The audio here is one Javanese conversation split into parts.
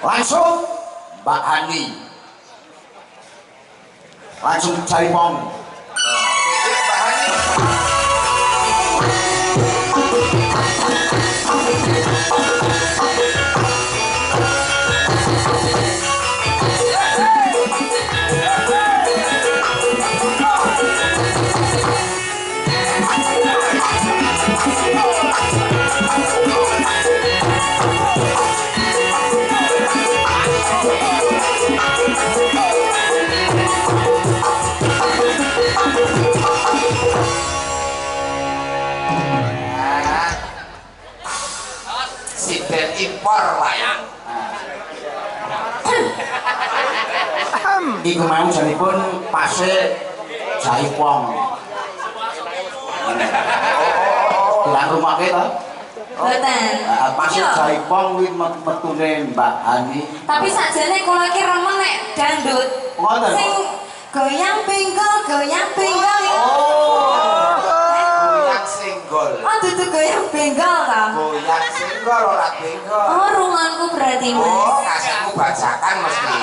Langsung Mbak Hani. Langsung cari pom. Mbak Hani. Impor Pak ya. Iku mau janipun pase Jaipong. Lah rumah kita. Mboten. Pase Jaipong kuwi metune Mbak Hani. Tapi sakjane kula iki remen nek dangdut. Ngoten. Sing goyang pinggol, goyang pinggol. Goyang singgol. Oh, dudu goyang pinggol ta? Goyang singgol ora pinggol. Oh, runganku berarti Mas. Oh, kasihku bacakan mesti.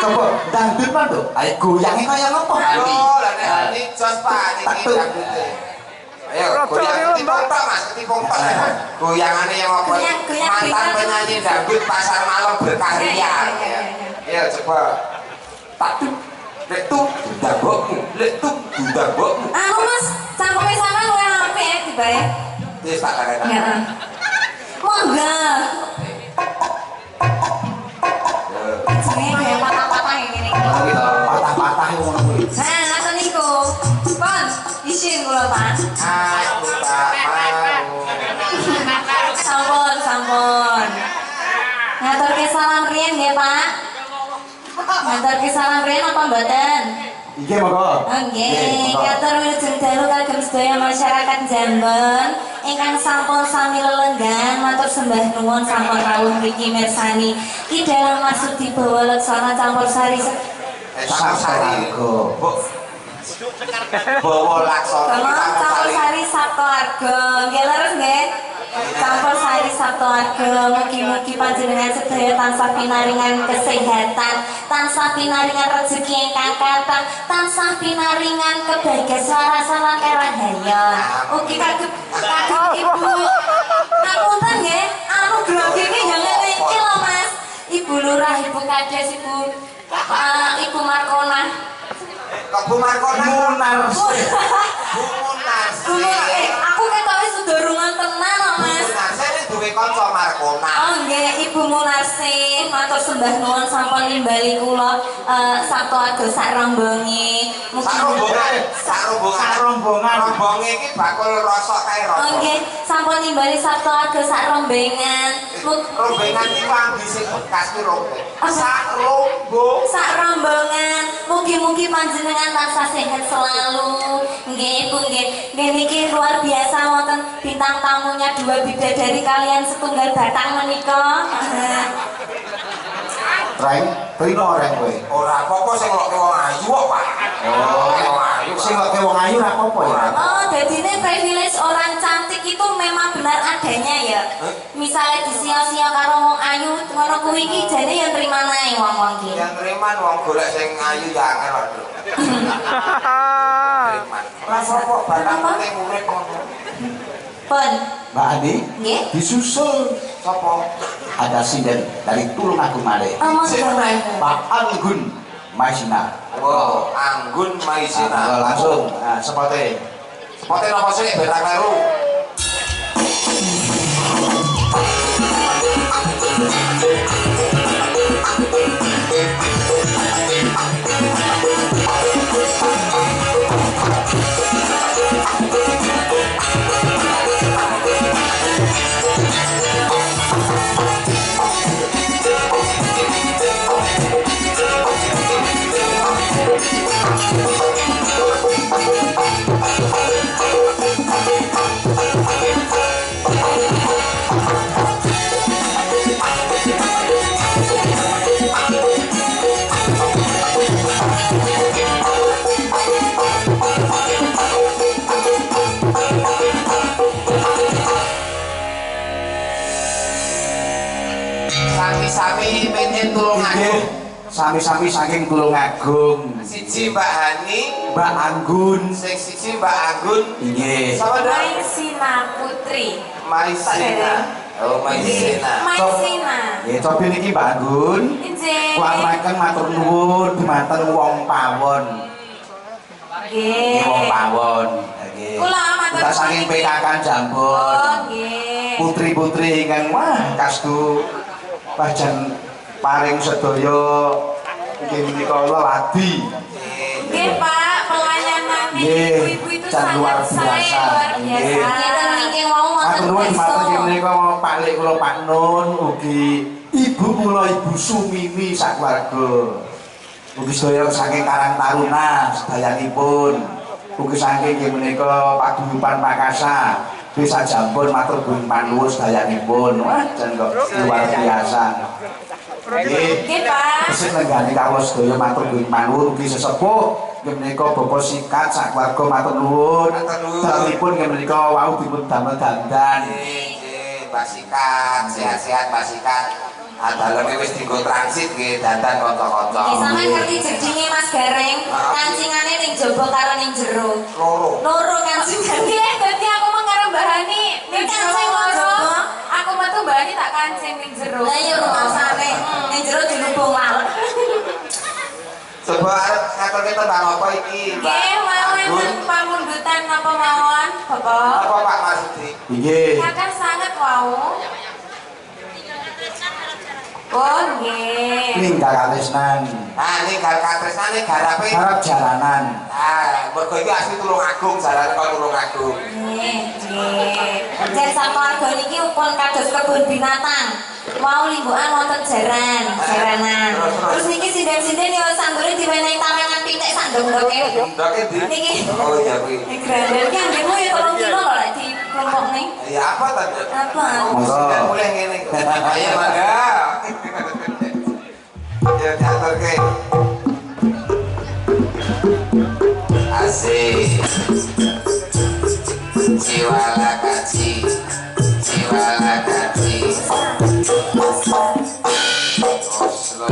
Coba dangdut Pak, Dok. Ayo goyange kaya ngopo? Oh, lah nek Hani jos Pak niki dangdute. Ayo goyang tipong-tipong Mas, tipong-tipong. Goyangane yang apa? Mantan penyanyi dangdut pasar malam berkarya. Ayo coba. Tak tuh. Lek tuh dambokmu, lek tuh dambokmu. Anu Mas, cangkeme sampean luwih apik ya dibae. Wis tak karen. Heeh. Monggo. Jenenge kaya patah-patah ngene iki. Patah-patah ngono kuwi. Nah, ngaten niku. Pon, isin kula, Pak. Aku tak mau. Sampun, sampun. Ngaturke salam riyen nggih, Pak. Ngaturke salam riyen apa mboten? Nggih, monggo. Nggih, katur wilujeng dalu kagem sedaya masyarakat Jamben ingkang sampun sami lelenggan matur sembah nuwun sampun rawuh mriki mirsani Ki Dalam Marsudi Bawa Laksana Campursari Campursari go. Bawa Laksana Campursari Sabto Arga. Nggih leres nggih? Campursari Sabto Arga, mugi-mugi panjenengan sedaya tansah pinaringan kesehatan, tansah pinaringan rezeki ingkang kathah, tansah pinaringan kebahagiaan sareng rahayan. Ugi kagem Ibu. Ngapunten nggih, anu grogi iki ya ngene iki lho Mas. Ibu Lurah, Ibu Kades, Ibu Markona. Kok Bu Markona Munarsi. Bu Munarsi. Aku ketoke sedurungan tenan lho Mas. Munarsi duwe kanca Markona. Oh nggih, Ibu Munarsi, matur sembah nuwun sampun nimbali kula Sabtu Arga sak rombonge. Sak rombongan. Rombonge iki bakul rasa kae rasa. Oh nggih, sampun nimbali Sabtu Arga sak rombengan. Rombengan iki lambi sing bekas ki rombeng. Sak rombongan. Mugi-mugi panjenengan tansah sehat selalu. Nggih, Bu nggih. Nggih niki luar biasa wonten bintang tamunya dua bidadari kalian setunggal batang menika. Reng, primo reng kowe. Ora apa-apa sing lokke wong ayu kok, Pak. Oh, ayu. Sing lokke wong ayu ora apa-apa ya. Oh, dadine privilege orang cantik itu memang benar adanya ya. Misalnya disia-sia karo wong ayu, ngono kuwi iki jane yang terima nae wong-wong iki. Yang terima wong golek sing ayu ya angel lho. Terima. Ora apa-apa, batang penting urip ngono. Pun. Mbak Adi, nggih. Disusul sapa? Ada sinden dari Tulungagung Malih. Pak Anggun Maisina. Wow, Anggun Maisina. Langsung, nah, sepote apa sih? Beta kleru. PN Tulungagung. Sami-sami saking Tulungagung. Siji Mbak Hani, Mbak Anggun. sing siji Mbak Anggun. Nggih. Sama dong? Maisina Putri. Maisina. Oh, Maisina. Maisina. Nggih, cobi niki Mbak Anggun. Nggih. Kuwataken matur nuwun dumateng wong pawon. Nggih. Wong pawon. Nggih. Kula matur Kita saking nuwun. PKK Jambon. Oh, nggih. Putri-putri ingkang wah kastu pajan paring sedaya inggih menika leladi. Nggih, Pak, pelayanane Nggih, ibu-ibu itu jan luar sangat biasa. luar biasa. Nggih. Kita niki wau Matur wonten nuwun dumateng desa. inggih menika Pak Lek kula Pak Nun ugi ibu kula Ibu Sumimi sakeluarga. Ugi sedaya saking Karang Taruna sedayanipun. Ugi saking inggih menika Paguyuban Pakasa. Desa Jambon matur nuwun panuwun sedayanipun. Wah, jan kok luar biasa. Nggih. Nggih, Pak. Sing nenggani kawula sedaya matur nuwun panuwun ugi sesepuh inggih menika Bapak Sikat sakeluarga matur nuwun. Dalipun inggih menika wau dipun damel dandan. Nggih, Mbak Sikat, sehat-sehat Mbak Sikat. Daleme wis dienggo transit nggih dandan kanca-kanca. Nggih, sampeyan ngerti jedinge Mas Gareng, kancingane ning jaba karo ning jero. Loro. Loro kancingane. Nggih, dadi aku mung karo Mbah Hani ning kancing loro. Aku metu Mbah Hani tak kancing ning jero. Lah iya rumasane. Ning jero dilubung walek. Coba arep ngaturke tembang apa iki, Mbak? Nggih, mau Anggun? enten pamundutan napa mawon, Bapak? Apa Pak Marsudi? Nggih. Kakak sangat wau. Oh, nggih. Ninggal katresnan. Nah, ini katresnane garape. Harap jalanan. Ah, mergo iki asli Tulungagung, jarane kok Tulungagung. Nggih, nggih. Jan sakeluarga niki upun kados kebun binatang. Mau lingkungan wonten jaranan. Terus niki sinden-sinden ya sanggure diwenehi tarangan pitik sak ndok-ndoke. Ndoke ndi? Niki. Oh, iya kuwi. Iki grandel ki anggemu ya 3 kilo lho lek dikelompokne. Ya apa ta? Apa? Monggo. Mulai ngene. Ayo mangga. Ya diaturke. Asik. Jiwala kaji. Jiwala kaji. Oslo.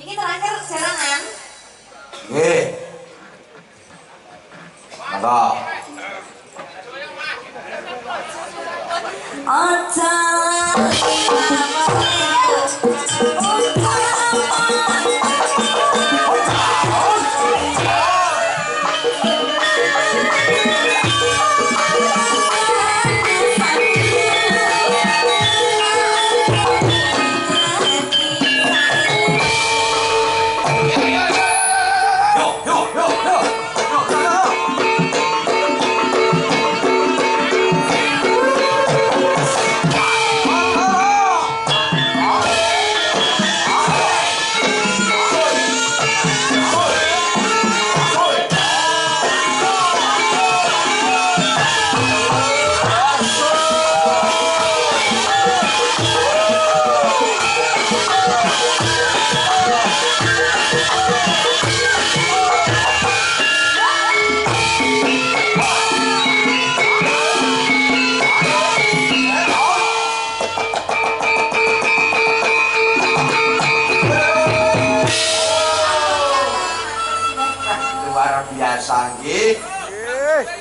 Niki terakhir serangan. Nggih. Monggo. Ojo luar biasa nggih.